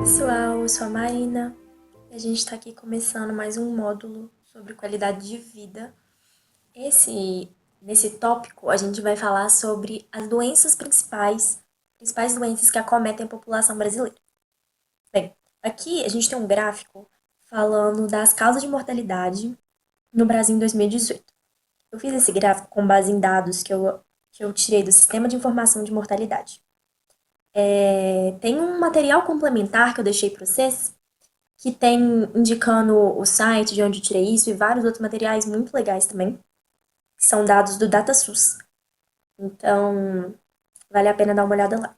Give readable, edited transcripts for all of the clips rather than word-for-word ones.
Pessoal, eu sou a Marina e a gente está aqui começando mais um módulo sobre qualidade de vida. Nesse tópico, a gente vai falar sobre as doenças principais doenças que acometem a população brasileira. Bem, aqui a gente tem um gráfico falando das causas de mortalidade no Brasil em 2018. Eu fiz esse gráfico com base em dados que eu tirei do Sistema de Informação de Mortalidade. Tem um material complementar que eu deixei para vocês, que tem indicando o site de onde eu tirei isso e vários outros materiais muito legais também, que são dados do DataSUS. Então, vale a pena dar uma olhada lá.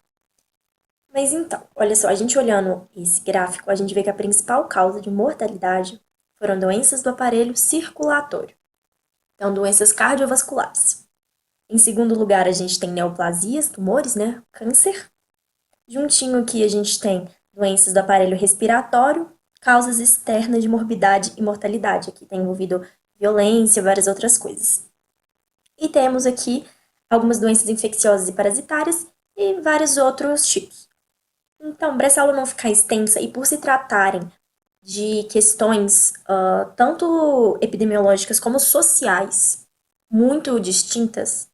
Mas então, olha só, a gente olhando esse gráfico, a gente vê que a principal causa de mortalidade foram doenças do aparelho circulatório. Então, doenças cardiovasculares. Em segundo lugar, a gente tem neoplasias, tumores, né? Câncer. Juntinho aqui a gente tem doenças do aparelho respiratório, causas externas de morbidade e mortalidade. Aqui tem envolvido violência e várias outras coisas. E temos aqui algumas doenças infecciosas e parasitárias e vários outros tipos. Então, para essa aula não ficar extensa e por se tratarem de questões tanto epidemiológicas como sociais muito distintas,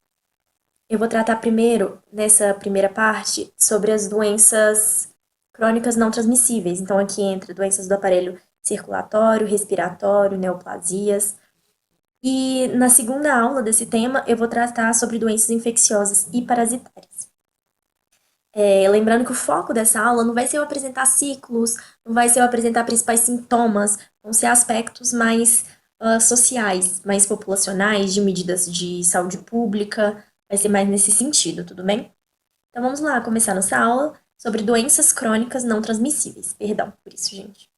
eu vou tratar primeiro, nessa primeira parte, sobre as doenças crônicas não transmissíveis. Então, aqui entra doenças do aparelho circulatório, respiratório, neoplasias. E na segunda aula desse tema, eu vou tratar sobre doenças infecciosas e parasitárias. Lembrando que o foco dessa aula não vai ser eu apresentar ciclos, não vai ser eu apresentar principais sintomas, vão ser aspectos mais sociais, mais populacionais, de medidas de saúde pública, vai ser mais nesse sentido, tudo bem? Então vamos lá, começar nossa aula sobre doenças crônicas não transmissíveis. Perdão por isso, gente.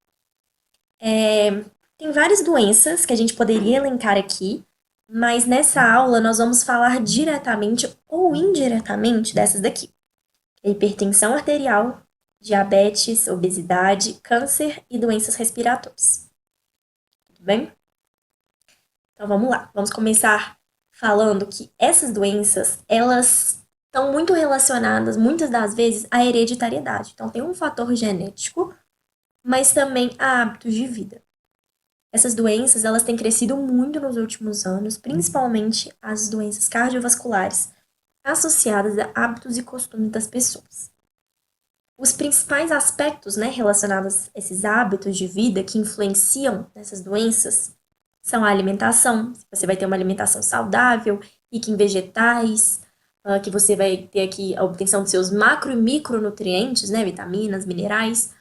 Tem várias doenças que a gente poderia elencar aqui, mas nessa aula nós vamos falar diretamente ou indiretamente dessas daqui: hipertensão arterial, diabetes, obesidade, câncer e doenças respiratórias. Tudo bem? Então vamos lá. Vamos começar falando que essas doenças, elas estão muito relacionadas, muitas das vezes, à hereditariedade. Então tem um fator genético, mas também a hábitos de vida. Essas doenças, elas têm crescido muito nos últimos anos, principalmente as doenças cardiovasculares associadas a hábitos e costumes das pessoas. Os principais aspectos, né, relacionados a esses hábitos de vida que influenciam nessas doenças são a alimentação. Você vai ter uma alimentação saudável, rica em vegetais, que você vai ter aqui a obtenção de seus macro e micronutrientes, né, vitaminas, minerais,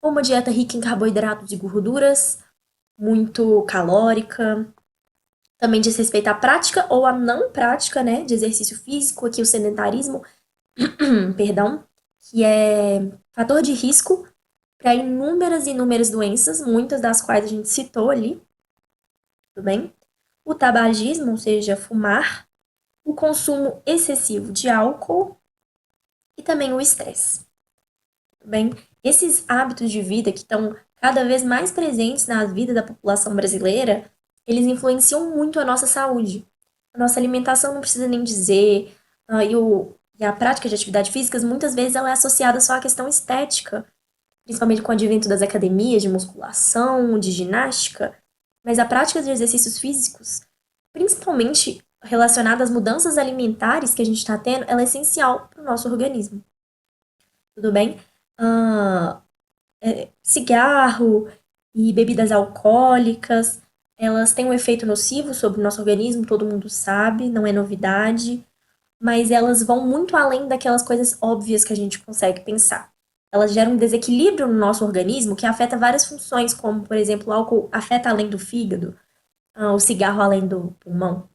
ou uma dieta rica em carboidratos e gorduras, muito calórica. Também diz respeito à prática ou à não prática, né, de exercício físico, aqui o sedentarismo, perdão, que é fator de risco para inúmeras e inúmeras doenças, muitas das quais a gente citou ali, tudo bem? O tabagismo, ou seja, fumar, o consumo excessivo de álcool e também o estresse, tudo bem? Esses hábitos de vida que estão cada vez mais presentes na vida da população brasileira, eles influenciam muito a nossa saúde. A nossa alimentação não precisa nem dizer, e a prática de atividade física, muitas vezes ela é associada só à questão estética, principalmente com o advento das academias de musculação, de ginástica, mas a prática de exercícios físicos, principalmente relacionada às mudanças alimentares que a gente está tendo, ela é essencial para o nosso organismo. Tudo bem? Ah, Cigarro e bebidas alcoólicas, elas têm um efeito nocivo sobre o nosso organismo, todo mundo sabe, não é novidade, mas elas vão muito além daquelas coisas óbvias que a gente consegue pensar. Elas geram um desequilíbrio no nosso organismo que afeta várias funções, como, por exemplo, o álcool afeta além do fígado, o cigarro além do pulmão.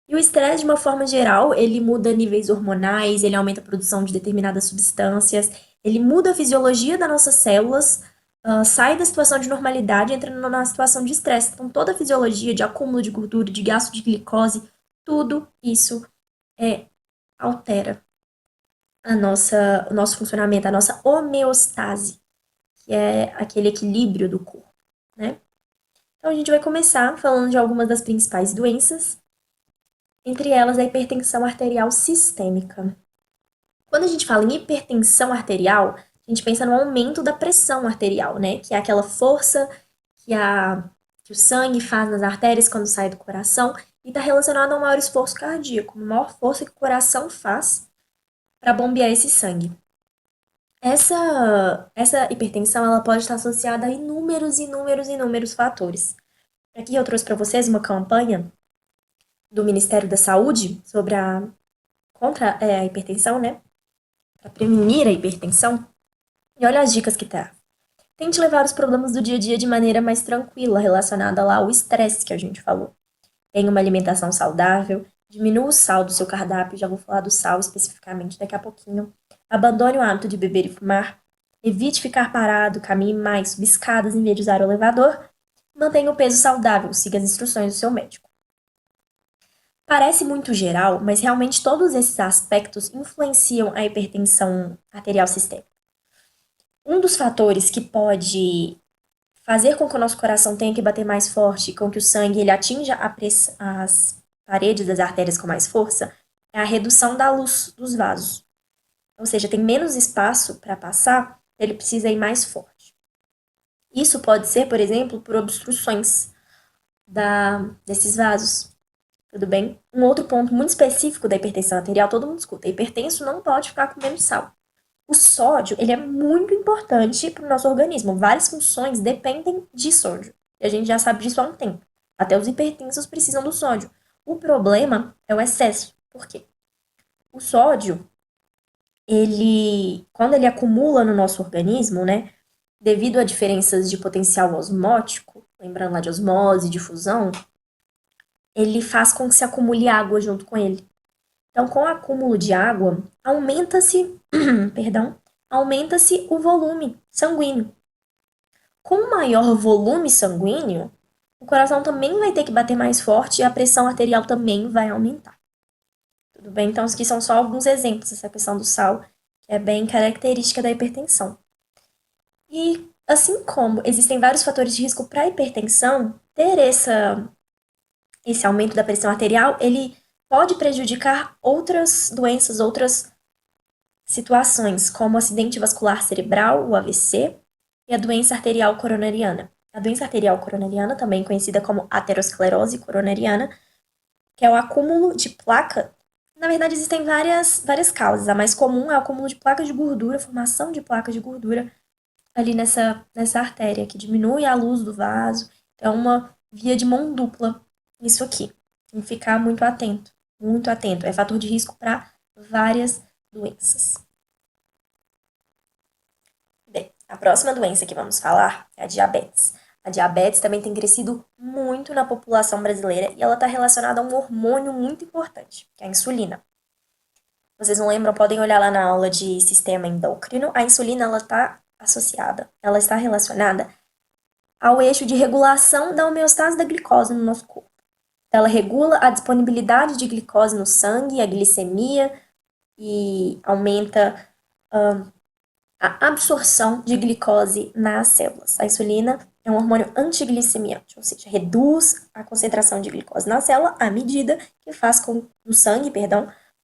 E o estresse, de uma forma geral, ele muda níveis hormonais, ele aumenta a produção de determinadas substâncias, ele muda a fisiologia das nossas células, sai da situação de normalidade e entra na situação de estresse. Então, toda a fisiologia de acúmulo de gordura, de gasto de glicose, tudo isso altera o nosso funcionamento, a nossa homeostase, que é aquele equilíbrio do corpo, né? Então, a gente vai começar falando de algumas das principais doenças, entre elas a hipertensão arterial sistêmica. Quando a gente fala em hipertensão arterial, a gente pensa no aumento da pressão arterial, né? Que é aquela força que, que o sangue faz nas artérias quando sai do coração e está relacionado a um maior esforço cardíaco, uma maior força que o coração faz para bombear esse sangue. Essa hipertensão ela pode estar associada a inúmeros fatores. Aqui eu trouxe para vocês uma campanha do Ministério da Saúde sobre contra a hipertensão, né? Para prevenir a hipertensão. E olha as dicas que tá. Tente levar os problemas do dia a dia de maneira mais tranquila, relacionada lá ao estresse que a gente falou. Tenha uma alimentação saudável, diminua o sal do seu cardápio, já vou falar do sal especificamente daqui a pouquinho. Abandone o hábito de beber e fumar. Evite ficar parado, caminhe mais, suba escadas em vez de usar o elevador. Mantenha o peso saudável, siga as instruções do seu médico. Parece muito geral, mas realmente todos esses aspectos influenciam a hipertensão arterial sistêmica. Um dos fatores que pode fazer com que o nosso coração tenha que bater mais forte, com que o sangue ele atinja as paredes das artérias com mais força, é a redução da luz dos vasos. Ou seja, tem menos espaço para passar, ele precisa ir mais forte. Isso pode ser, por exemplo, por obstruções desses vasos. Tudo bem? Um outro ponto muito específico da hipertensão arterial, todo mundo escuta, hipertenso não pode ficar comendo sal. O sódio, ele é muito importante para o nosso organismo. Várias funções dependem de sódio. E a gente já sabe disso há um tempo. Até os hipertensos precisam do sódio. O problema é o excesso. Por quê? O sódio, quando ele acumula no nosso organismo, né, devido a diferenças de potencial osmótico, lembrando lá de osmose, de fusão, ele faz com que se acumule água junto com ele. Então, com o acúmulo de água, aumenta-se, perdão, aumenta-se o volume sanguíneo. Com maior volume sanguíneo, o coração também vai ter que bater mais forte e a pressão arterial também vai aumentar. Tudo bem? Então, aqui são só alguns exemplos dessa questão do sal, que é bem característica da hipertensão. E, assim como existem vários fatores de risco para a hipertensão, ter esse aumento da pressão arterial, ele pode prejudicar outras doenças, outras situações, como o acidente vascular cerebral, o AVC, e a doença arterial coronariana. A doença arterial coronariana, também conhecida como aterosclerose coronariana, que é o acúmulo de placa. Na verdade, existem várias causas. A mais comum é o acúmulo de placas de gordura, formação de placas de gordura ali nessa artéria, que diminui a luz do vaso. Então, é uma via de mão dupla isso aqui. Tem que ficar muito atento, muito atento. É fator de risco para várias doenças. Bem, a próxima doença que vamos falar é a diabetes. A diabetes também tem crescido muito na população brasileira e ela está relacionada a um hormônio muito importante, que é a insulina. Vocês não lembram? Podem olhar lá na aula de sistema endócrino. A insulina ela está associada, ela está relacionada ao eixo de regulação da homeostase da glicose no nosso corpo. Então, ela regula a disponibilidade de glicose no sangue, a glicemia e aumenta a absorção de glicose nas células. A insulina é um hormônio antiglicemiante, ou seja, reduz a concentração de glicose na célula no sangue,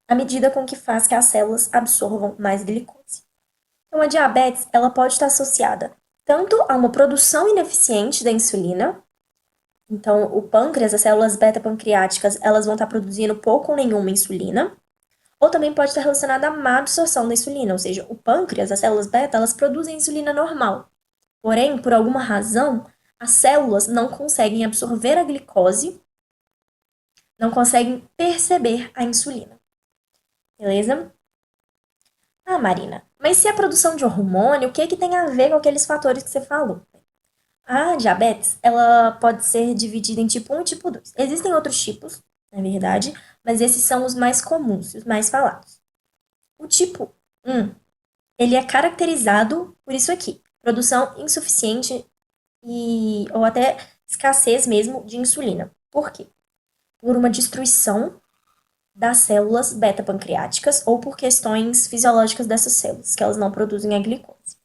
à medida com que faz que as células absorvam mais glicose. Então, a diabetes, ela pode estar associada tanto a uma produção ineficiente da insulina. Então, o pâncreas, as células beta-pancreáticas, elas vão estar produzindo pouco ou nenhuma insulina, ou também pode estar relacionada à má absorção da insulina, ou seja, o pâncreas, as células beta, elas produzem insulina normal. Porém, por alguma razão, as células não conseguem absorver a glicose, não conseguem perceber a insulina. Beleza? Ah, Marina, mas se a produção de hormônio, o que tem a ver com aqueles fatores que você falou? A diabetes, ela pode ser dividida em tipo 1 e tipo 2. Existem outros tipos, na verdade, mas esses são os mais comuns, os mais falados. O tipo 1, ele é caracterizado por isso aqui, produção insuficiente ou até escassez mesmo de insulina. Por quê? Por uma destruição das células beta-pancreáticas ou por questões fisiológicas dessas células, que elas não produzem a glicose.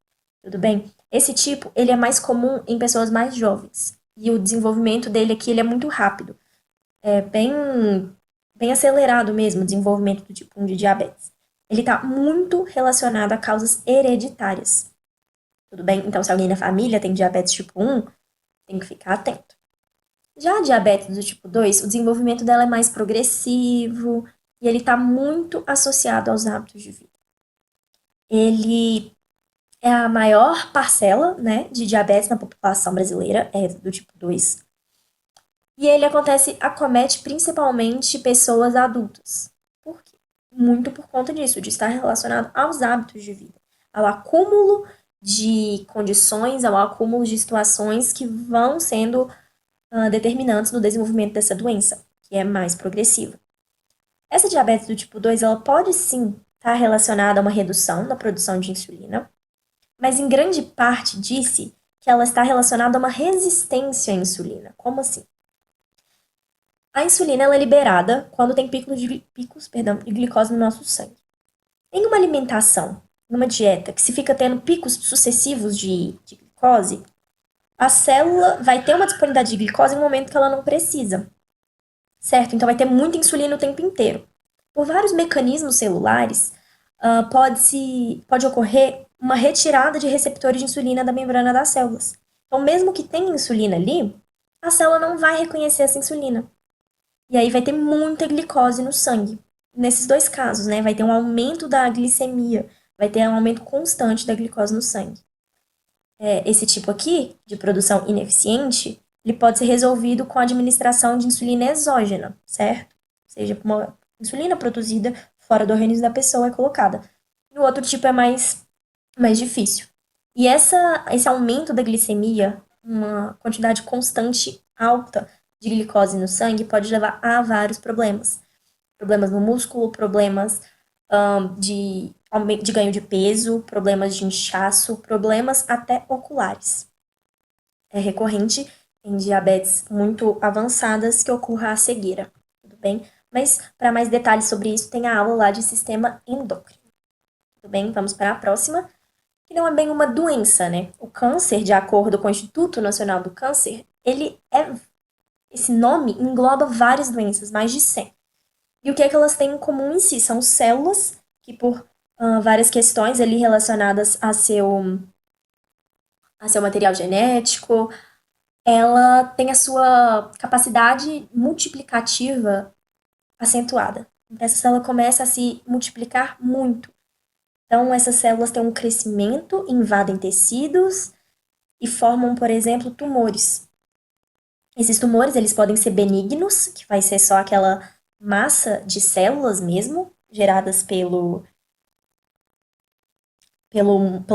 Tudo bem? Esse tipo, ele é mais comum em pessoas mais jovens. E o desenvolvimento dele aqui, ele é muito rápido. É bem acelerado mesmo o desenvolvimento do tipo 1 de diabetes. ele está muito relacionado a causas hereditárias. Tudo bem? Então, se alguém na família tem diabetes tipo 1, tem que ficar atento. Já a diabetes do tipo 2, o desenvolvimento dela é mais progressivo e ele está muito associado aos hábitos de vida. Ele é a maior parcela, né, de diabetes na população brasileira, é do tipo 2. E ele acomete principalmente pessoas adultas. Por quê? Muito por conta disso, de estar relacionado aos hábitos de vida, ao acúmulo de condições, ao acúmulo de situações que vão sendo determinantes no desenvolvimento dessa doença, que é mais progressiva. Essa diabetes do tipo 2, ela pode sim estar relacionada a uma redução da produção de insulina, mas em grande parte disse que ela está relacionada a uma resistência à insulina. Como assim? A insulina ela é liberada quando tem picos de glicose no nosso sangue. Em uma alimentação, numa dieta que se fica tendo picos sucessivos de glicose, a célula vai ter uma disponibilidade de glicose em um momento que ela não precisa, certo? Então vai ter muita insulina o tempo inteiro. Por vários mecanismos celulares, pode ocorrer uma retirada de receptores de insulina da membrana das células. Então, mesmo que tenha insulina ali, a célula não vai reconhecer essa insulina. E aí vai ter muita glicose no sangue. Nesses dois casos, né, vai ter um aumento da glicemia, vai ter um aumento constante da glicose no sangue. Esse tipo aqui, de produção ineficiente, ele pode ser resolvido com a administração de insulina exógena, certo? Ou seja, uma insulina produzida fora do organismo da pessoa é colocada. E o outro tipo é mais difícil. E esse aumento da glicemia, uma quantidade constante alta de glicose no sangue, pode levar a vários problemas. Problemas no músculo, problemas de ganho de peso, problemas de inchaço, problemas até oculares. É recorrente em diabetes muito avançadas que ocorra a cegueira, tudo bem? Mas para mais detalhes sobre isso, tem a aula lá de sistema endócrino. Tudo bem? Vamos para a próxima, que não é bem uma doença, né? O câncer, de acordo com o Instituto Nacional do Câncer, esse nome engloba várias doenças, mais de 100. E o que é que elas têm em comum em si? São células que, por várias questões ali relacionadas a seu material genético, ela tem a sua capacidade multiplicativa acentuada. Então, essa célula começa a se multiplicar muito. Então, essas células têm um crescimento, invadem tecidos e formam, por exemplo, tumores. Esses tumores, eles podem ser benignos, que vai ser só aquela massa de células mesmo, geradas pela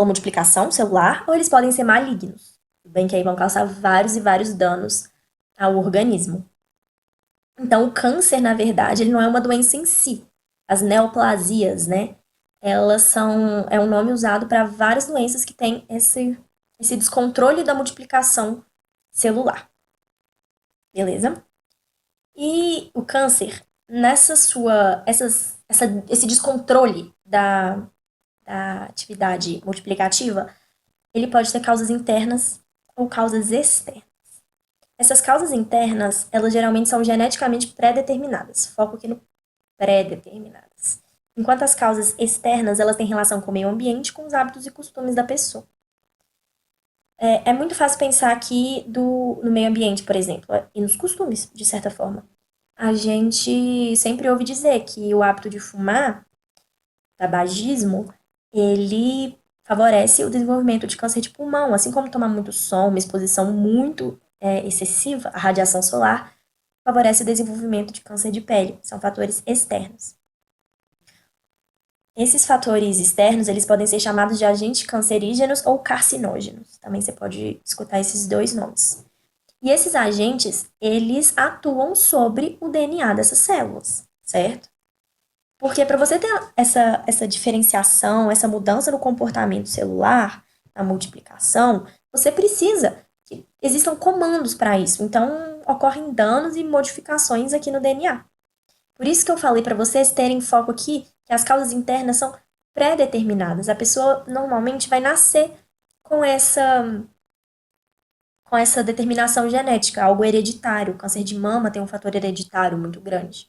multiplicação celular, ou eles podem ser malignos, tudo bem que aí vão causar vários e vários danos ao organismo. Então, o câncer, na verdade, ele não é uma doença em si. As neoplasias, né? É um nome usado para várias doenças que têm esse descontrole da multiplicação celular. Beleza? E o câncer, esse descontrole da atividade multiplicativa, ele pode ter causas internas ou causas externas. Essas causas internas, elas geralmente são geneticamente pré-determinadas. Foco aqui no pré-determinadas. Enquanto as causas externas, elas têm relação com o meio ambiente, com os hábitos e costumes da pessoa. É muito fácil pensar aqui no meio ambiente, por exemplo, e nos costumes, de certa forma. A gente sempre ouve dizer que o hábito de fumar, tabagismo, ele favorece o desenvolvimento de câncer de pulmão, assim como tomar muito sol, uma exposição muito excessiva à radiação solar, favorece o desenvolvimento de câncer de pele. São fatores externos. Esses fatores externos, eles podem ser chamados de agentes cancerígenos ou carcinógenos. Também você pode escutar esses dois nomes. E esses agentes, eles atuam sobre o DNA dessas células, certo? Porque para você ter essa diferenciação, essa mudança no comportamento celular, na multiplicação, você precisa que existam comandos para isso. Então, ocorrem danos e modificações aqui no DNA. Por isso que eu falei para vocês terem foco aqui que as causas internas são pré-determinadas. A pessoa normalmente vai nascer com essa determinação genética, algo hereditário. O câncer de mama tem um fator hereditário muito grande.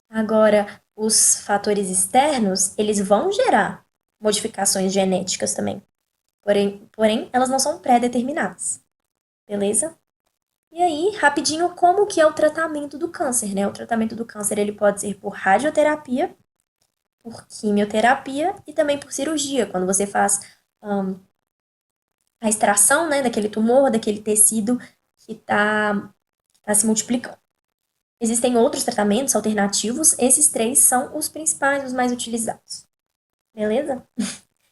Agora, os fatores externos, eles vão gerar modificações genéticas também. Porém, elas não são pré-determinadas. Beleza? E aí, rapidinho, como que é o tratamento do câncer, né? O tratamento do câncer, ele pode ser por radioterapia, por quimioterapia e também por cirurgia, quando você faz a extração, né, daquele tumor, daquele tecido que tá se multiplicando. Existem outros tratamentos alternativos, esses três são os principais, os mais utilizados. Beleza?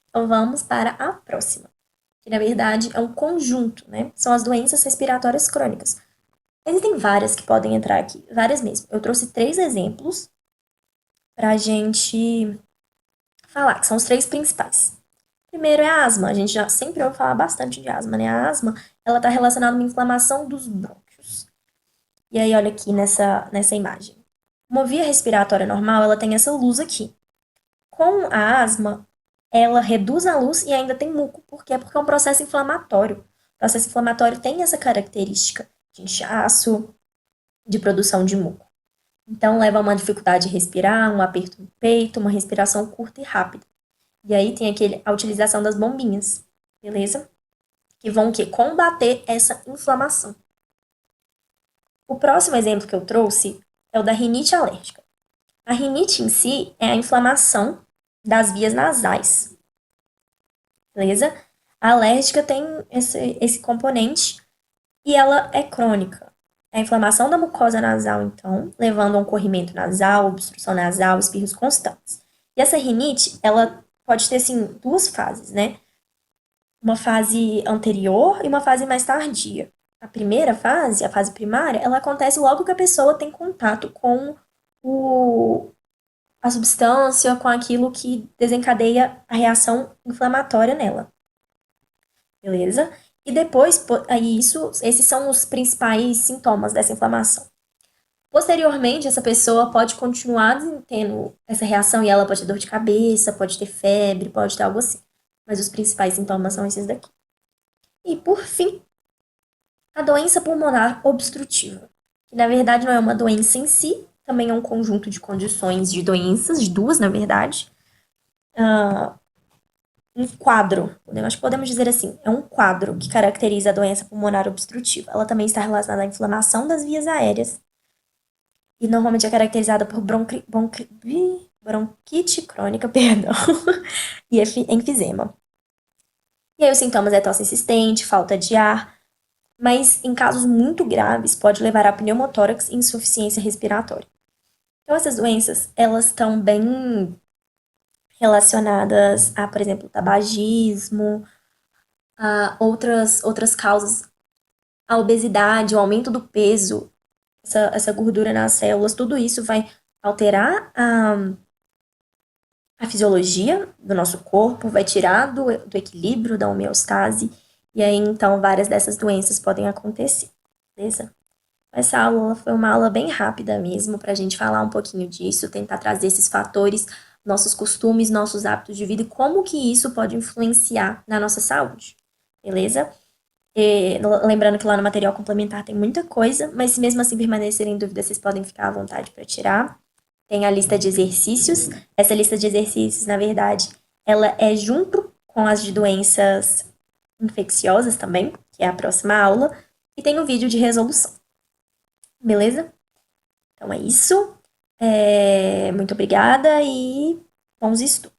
Então vamos para a próxima, que na verdade é um conjunto, né? São as doenças respiratórias crônicas. Existem várias que podem entrar aqui, várias mesmo. Eu trouxe 3 exemplos para a gente falar, que são os 3 principais. Primeiro é a asma. A gente já sempre ouve falar bastante de asma, né? A asma, ela está relacionada a uma inflamação dos brônquios. E aí, olha aqui nessa imagem. Uma via respiratória normal, ela tem essa luz aqui. Com a asma, ela reduz a luz e ainda tem muco. Por quê? Porque é um processo inflamatório. O processo inflamatório tem essa característica de inchaço, de produção de muco. Então, leva a uma dificuldade de respirar, um aperto no peito, uma respiração curta e rápida. E aí tem a utilização das bombinhas, beleza? Que vão o quê? Combater essa inflamação. O próximo exemplo que eu trouxe é o da rinite alérgica. A rinite em si é a inflamação das vias nasais, beleza? A alérgica tem esse componente e ela é crônica. É a inflamação da mucosa nasal, então, levando a um corrimento nasal, obstrução nasal, espirros constantes. E essa rinite, ela pode ter, assim, 2 fases, né? Uma fase anterior e uma fase mais tardia. A primeira fase, a fase primária, ela acontece logo que a pessoa tem contato com o, a substância, com aquilo que desencadeia a reação inflamatória nela. Beleza? E depois, aí esses são os principais sintomas dessa inflamação. Posteriormente, essa pessoa pode continuar tendo essa reação e ela pode ter dor de cabeça, pode ter febre, pode ter algo assim. Mas os principais sintomas são esses daqui. E por fim, a doença pulmonar obstrutiva, que na verdade não é uma doença em si, também é um conjunto de condições de doenças, de 2 na verdade. Um quadro, acho que podemos dizer assim, é um quadro que caracteriza a doença pulmonar obstrutiva. Ela também está relacionada à inflamação das vias aéreas e normalmente é caracterizada por bronquite crônica, perdão, e enfisema. E aí os sintomas é tosse insistente, falta de ar, mas em casos muito graves pode levar a pneumotórax e insuficiência respiratória. Então essas doenças, elas estão bem relacionadas a, por exemplo, tabagismo, a outras causas, a obesidade, o aumento do peso, essa gordura nas células, tudo isso vai alterar a fisiologia do nosso corpo, vai tirar do equilíbrio, da homeostase, e aí então várias dessas doenças podem acontecer, beleza? Essa aula foi uma aula bem rápida mesmo, para a gente falar um pouquinho disso, tentar trazer esses fatores, nossos costumes, nossos hábitos de vida e como que isso pode influenciar na nossa saúde, beleza? E, lembrando que lá no material complementar tem muita coisa, mas se mesmo assim permanecerem em dúvida, vocês podem ficar à vontade para tirar. Tem a lista de exercícios. Essa lista de exercícios, na verdade, ela é junto com as de doenças infecciosas também, que é a próxima aula, e tem o vídeo de resolução. Beleza? Então é isso. Muito obrigada e bons estudos.